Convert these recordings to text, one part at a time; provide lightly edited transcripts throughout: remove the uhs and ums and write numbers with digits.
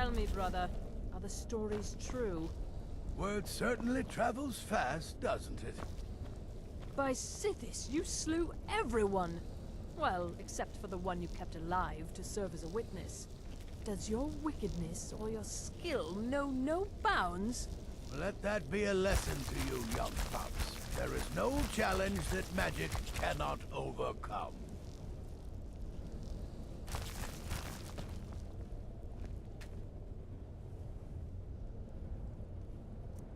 Tell me, brother, are the stories true? Word certainly travels fast, doesn't it? By Sithis, you slew everyone! Well, except for the one you kept alive to serve as a witness. Does your wickedness or your skill know no bounds? Let that be a lesson to you, young pups. There is no challenge that magic cannot overcome.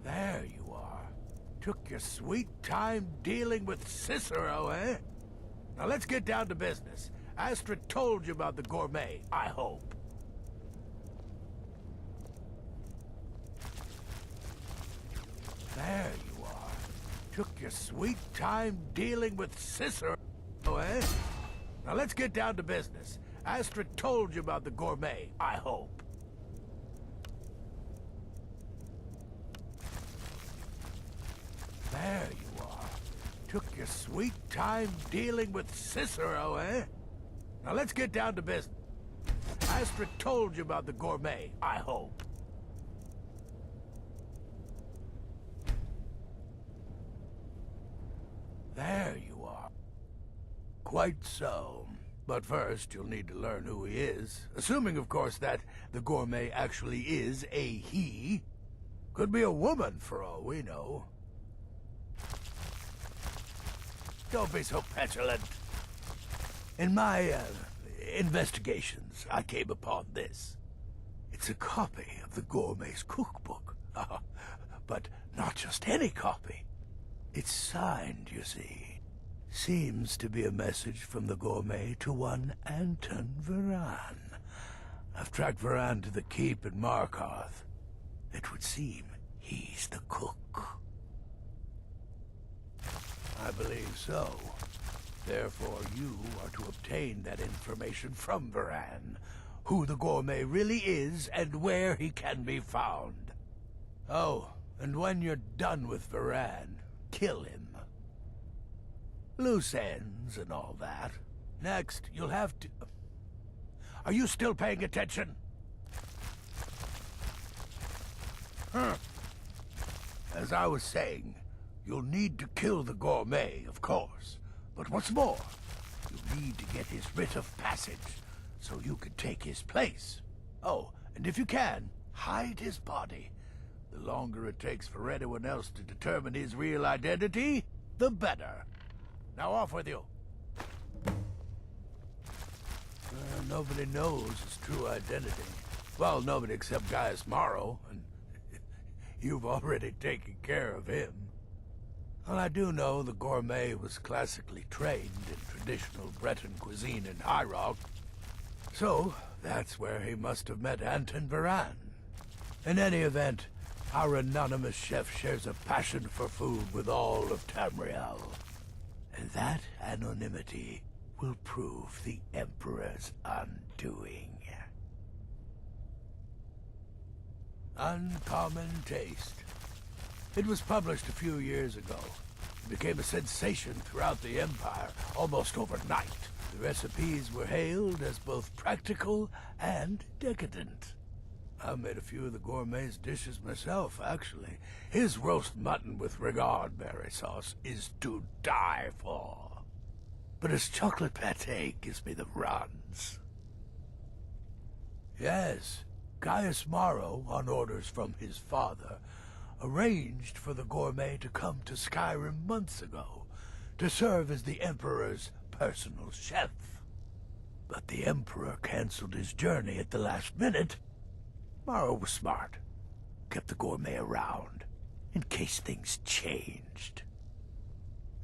There you are. Took your sweet time dealing with Cicero, eh? Now let's get down to business. Astrid told you about the gourmet, I hope. There you are. Took your sweet time dealing with Cicero, eh? Now let's get down to business. Astrid told you about the gourmet, I hope. There you are. Took your sweet time dealing with Cicero, eh? Now let's get down to business. Astrid told you about the gourmet, I hope. There you are. Quite so. But first, you'll need to learn who he is. Assuming, of course, that the gourmet actually is a he. Could be a woman, for all we know. Don't be so petulant. In my, investigations, I came upon this. It's a copy of the gourmet's cookbook. But not just any copy. It's signed, you see. Seems to be a message from the gourmet to one Anton Varan. I've tracked Varan to the keep in Markarth. It would seem he's the cook. I believe so. Therefore, you are to obtain that information from Varan. Who the gourmet really is and where he can be found. Oh, and when you're done with Varan, kill him. Loose ends and all that. Next, you'll have to... Are you still paying attention? As I was saying, you'll need to kill the gourmet, of course. But what's more, you need to get his writ of passage, so you can take his place. Oh, and if you can, hide his body. The longer it takes for anyone else to determine his real identity, the better. Now off with you. Nobody knows his true identity. Well, nobody except Gaius Morrow, and you've already taken care of him. Well, I do know the gourmet was classically trained in traditional Breton cuisine in High Rock, so that's where he must have met Anton Varan. In any event, our anonymous chef shares a passion for food with all of Tamriel. And that anonymity will prove the Emperor's undoing. Uncommon Taste. It was published a few years ago. It became a sensation throughout the Empire, almost overnight. The recipes were hailed as both practical and decadent. I made a few of the gourmet's dishes myself, actually. His roast mutton with regard berry sauce is to die for. But his chocolate pate gives me the runs. Yes, Gaius Morrow, on orders from his father, arranged for the gourmet to come to Skyrim months ago, to serve as the Emperor's personal chef. But the Emperor canceled his journey at the last minute. Morrow was smart. Kept the gourmet around, in case things changed.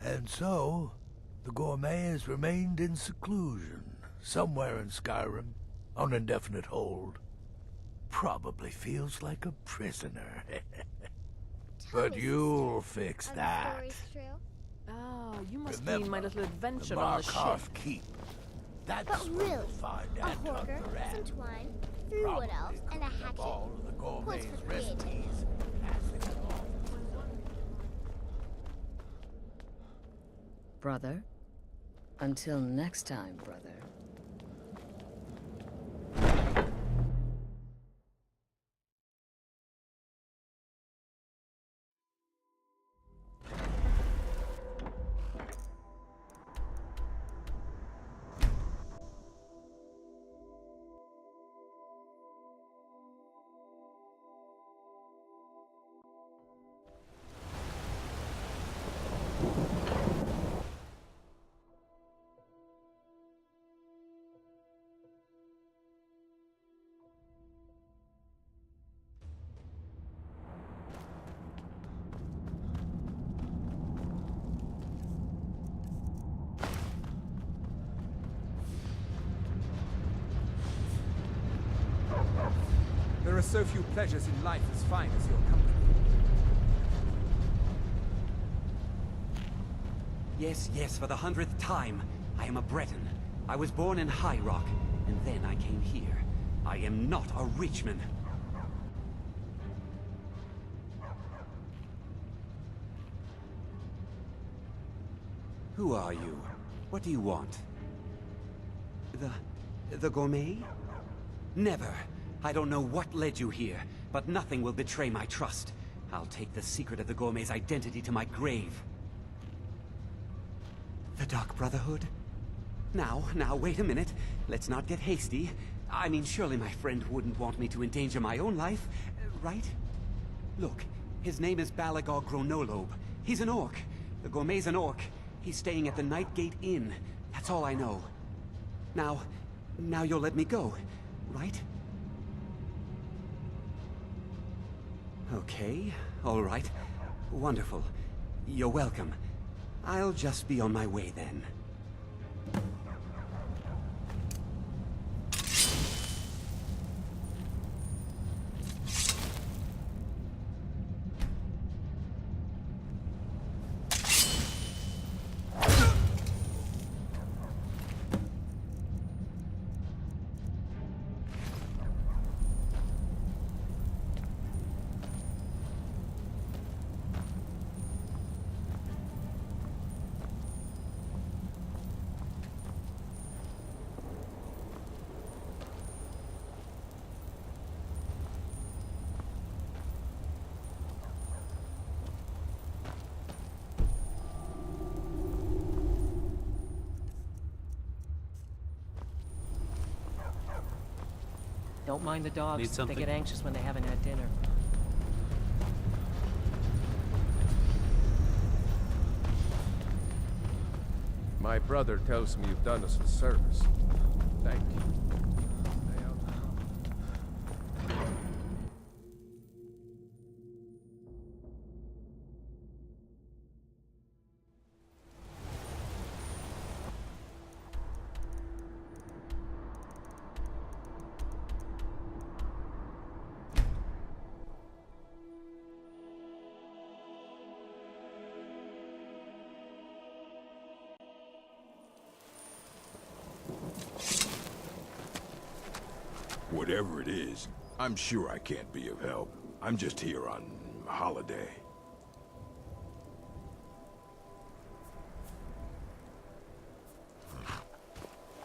And so, the gourmet has remained in seclusion, somewhere in Skyrim, on indefinite hold. Probably feels like a prisoner. But you'll fix that. Oh, you must Remember, mean my little adventure the on the ship. Markarth Keep. That's But where really, you'll find a Anton horker, Varan. some twine, 3 wood elves, and a Cooking up hatchet. all of the gourmet's for creativity. recipes, passing them on. Brother. Until next time, brother. are so few pleasures in life as fine as your company. Yes, yes, for the 100th time. I am a Breton. I was born in High Rock, and then I came here. I am not a Richman. Who are you? What do you want? The gourmet? Never. I don't know what led you here, but nothing will betray my trust. I'll take the secret of the gourmet's identity to my grave. The Dark Brotherhood? Now, wait a minute. Let's not get hasty. I mean, surely my friend wouldn't want me to endanger my own life, right? Look, his name is Balagor Gronolobe. He's an orc. The gourmet's an orc. He's staying at the Nightgate Inn. That's all I know. Now you'll let me go, right? Okay, all right. Wonderful. You're welcome. I'll just be on my way then. Don't mind the dogs. Need They something? get anxious when they haven't had dinner. My brother tells me you've done us a service. Thank you. Whatever it is, I'm sure I can't be of help. I'm just here on holiday.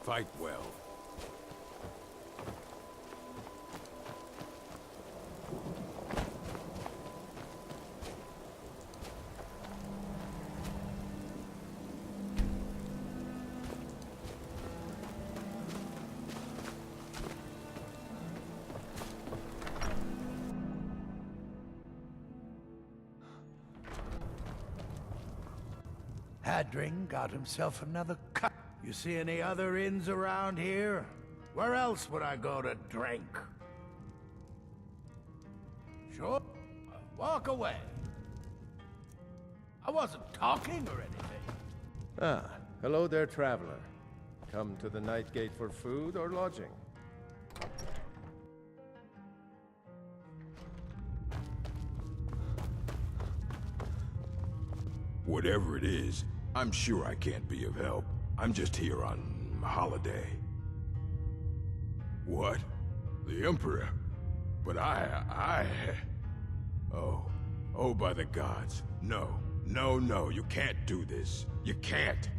Fight well. Hadring got himself another cup. You see any other inns around here? Where else would I go to drink? Sure. Walk away. I wasn't talking or anything. Ah, hello there, traveler. Come to the Nightgate for food or lodging? Whatever it is, I'm sure I can't be of help. I'm just here on holiday. What? The Emperor? But Oh, by the gods. No, you can't do this. You can't.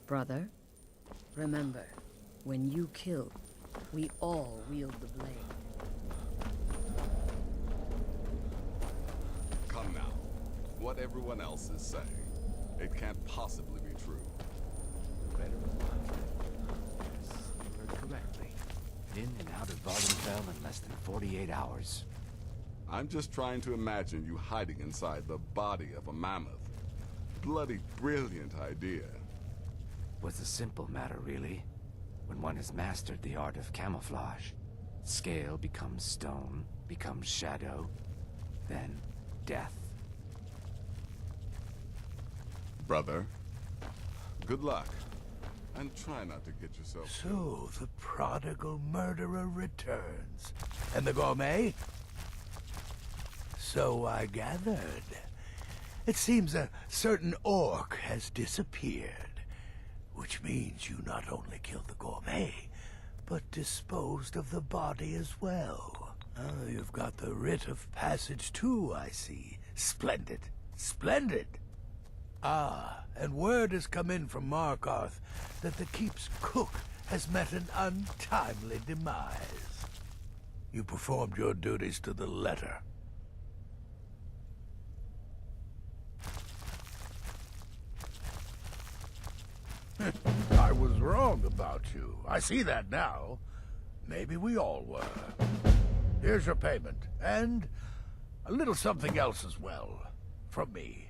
Brother, remember, when you kill, we all wield the blade. Come now. What everyone else is saying. It can't possibly be true. Better remind. Yes, you heard correctly. In and out of Vardenfell in less than 48 hours. I'm just trying to imagine you hiding inside the body of a mammoth. Bloody brilliant idea. Was a simple matter, really. When one has mastered the art of camouflage, scale becomes stone, becomes shadow, then death. Brother, good luck. And try not to get yourself... So, the prodigal murderer returns. And the gourmet? So I gathered. It seems a certain orc has disappeared. Which means you not only killed the gourmet, but disposed of the body as well. Oh, you've got the writ of passage too, I see. Splendid. Splendid! Ah, and word has come in from Markarth that the keep's cook has met an untimely demise. You performed your duties to the letter. I was wrong about you. I see that now. Maybe we all were. Here's your payment, and a little something else as well, from me.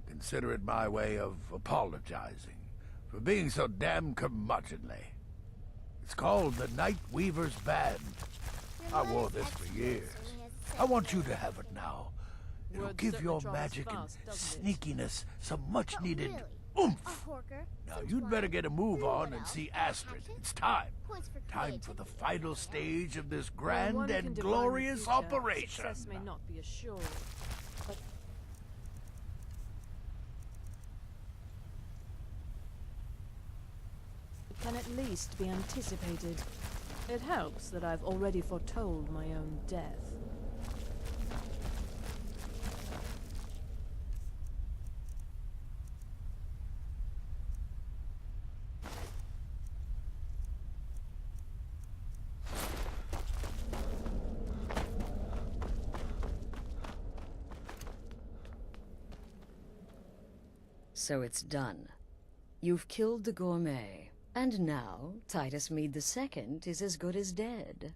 Consider it my way of apologizing for being so damn curmudgeonly. It's called the Night Weaver's Band. I wore this for years. I want you to have it now. It'll Word give certainly your travels magic and fast, doesn't it? sneakiness some much-needed Really? oomph. A horker? Now, Since you'd when? better get a move Who on would and else? see Astrid. Action? It's time. Points for Time for the creativity. final stage of this While grand one can and divine the glorious future, operation. Success may not be assured, but it can at least be anticipated. It helps that I've already foretold my own death. So it's done. You've killed the gourmet, and now Titus Mead II is as good as dead.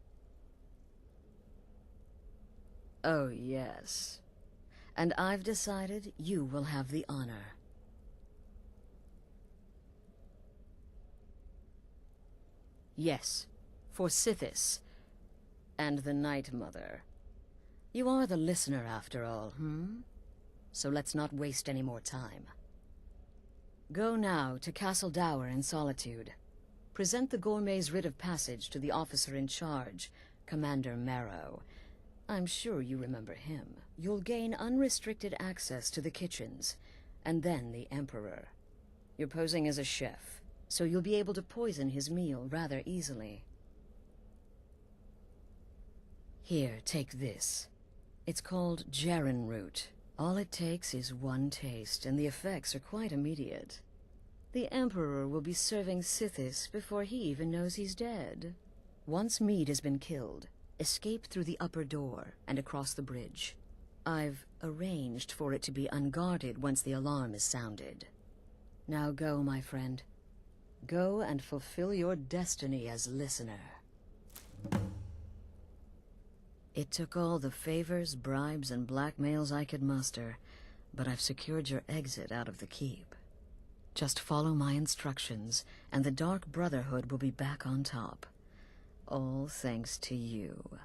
Oh, yes. And I've decided you will have the honor. Yes, for Sithis, and the Night Mother. You are the listener, after all, So let's not waste any more time. Go now to Castle Dower in Solitude. Present the gourmet's writ of passage to the officer in charge, Commander Marrow. I'm sure you remember him. You'll gain unrestricted access to the kitchens, and then the Emperor. You're posing as a chef, so you'll be able to poison his meal rather easily. Here, take this. It's called Jaren root. All it takes is one taste, and the effects are quite immediate. The Emperor will be serving Sithis before he even knows he's dead. Once Mead has been killed, escape through the upper door and across the bridge. I've arranged for it to be unguarded once the alarm is sounded. Now go, my friend. Go and fulfill your destiny as listener. It took all the favors, bribes, and blackmails I could muster, but I've secured your exit out of the keep. Just follow my instructions, and the Dark Brotherhood will be back on top. All thanks to you,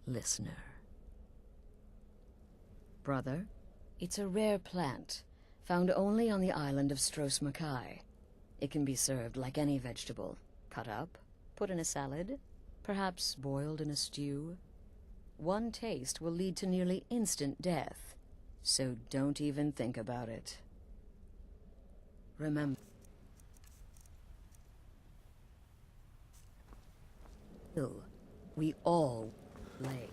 listener. Brother, it's a rare plant, found only on the island of Stros Makai. It can be served like any vegetable, cut up, put in a salad, perhaps boiled in a stew. One taste will lead to nearly instant death, so don't even think about it. Remember, we all play.